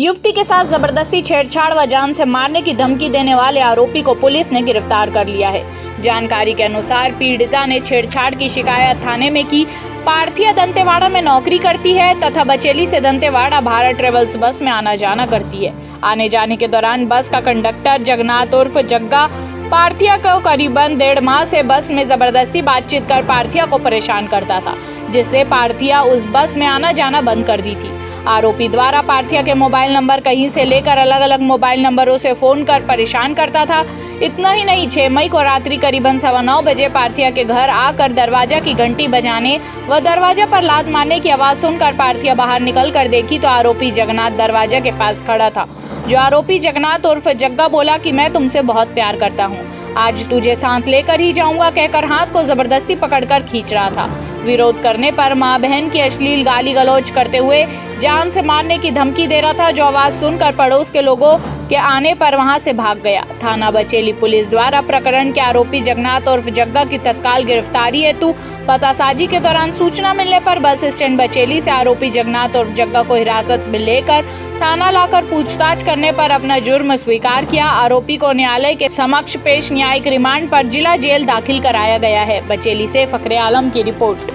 युवती के साथ जबरदस्ती छेड़छाड़ व जान से मारने की धमकी देने वाले आरोपी को पुलिस ने गिरफ्तार कर लिया है। जानकारी के अनुसार पीड़िता ने छेड़छाड़ की शिकायत थाने में की। पार्थिया दंतेवाड़ा में नौकरी करती है तथा बचेली से दंतेवाड़ा भारत ट्रेवल्स बस में आना जाना करती है। आने जाने के दौरान बस का कंडक्टर जगन्नाथ उर्फ जग्गा पार्थिया को करीबन 1.5 माह से बस में जबरदस्ती बातचीत कर पार्थिया को परेशान करता था, जिससे पार्थिया उस बस में आना जाना बंद कर दी थी। आरोपी द्वारा पार्थिया के मोबाइल नंबर कहीं से लेकर अलग अलग मोबाइल नंबरों से फोन कर परेशान करता था। इतना ही नहीं, 6 मई को रात्रि करीबन 9:15 बजे पार्थिया के घर आकर दरवाजा की घंटी बजाने व दरवाजा पर लात मारने की आवाज सुनकर पार्थिया बाहर निकल कर देखी तो आरोपी जगन्नाथ दरवाजा के पास खड़ा था। जो आरोपी जगन्नाथ उर्फ जग्गा बोला कि मैं तुमसे बहुत प्यार करता हूँ, आज तुझे साथ लेकर ही जाऊंगा कहकर हाथ को जबरदस्ती पकड़कर खींच रहा था। विरोध करने पर मां बहन की अश्लील गाली गलौज करते हुए जान से मारने की धमकी दे रहा था। जो आवाज सुनकर पड़ोस के लोगों के आने पर वहां से भाग गया। थाना बचेली पुलिस द्वारा प्रकरण के आरोपी जगन्नाथ उर्फ जग्गा की तत्काल गिरफ्तारी हेतु पतासाजी के दौरान सूचना मिलने पर बस स्टैंड बचेली से आरोपी जगन्नाथ उर्फ जग्गा को हिरासत में लेकर थाना लाकर पूछताछ करने पर अपना जुर्म स्वीकार किया। आरोपी को न्यायालय के समक्ष पेश न्यायिक रिमांड पर जिला जेल दाखिल कराया गया है। बचेली से फखरे आलम की रिपोर्ट।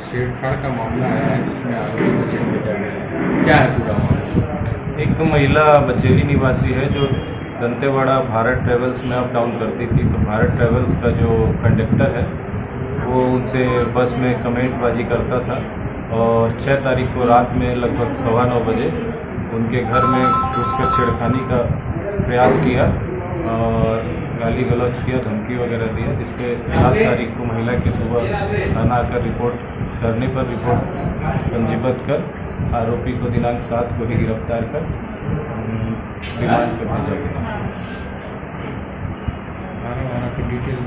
छेड़छाड़ का मामला आया है जिसमें आरोपी को जेल भेजा गया है, क्या है पूरा मामला? एक महिला बचेली निवासी है जो दंतेवाड़ा भारत ट्रेवल्स में अप डाउन करती थी। तो भारत ट्रेवल्स का जो कंडक्टर है वो उनसे बस में कमेंटबाजी करता था और 6 तारीख को रात में लगभग 9:15 बजे उनके घर में घुसकर छेड़खानी का प्रयास किया और गाली गलौज किया, धमकी वगैरह दिया, जिसपे 7 तारीख को महिला की सुबह थाना आकर रिपोर्ट करने पर रिपोर्ट पंजीबद्ध कर आरोपी को दिनांक 7 को ही गिरफ्तार कर रिमांड पर भेजा गया। की डिटेल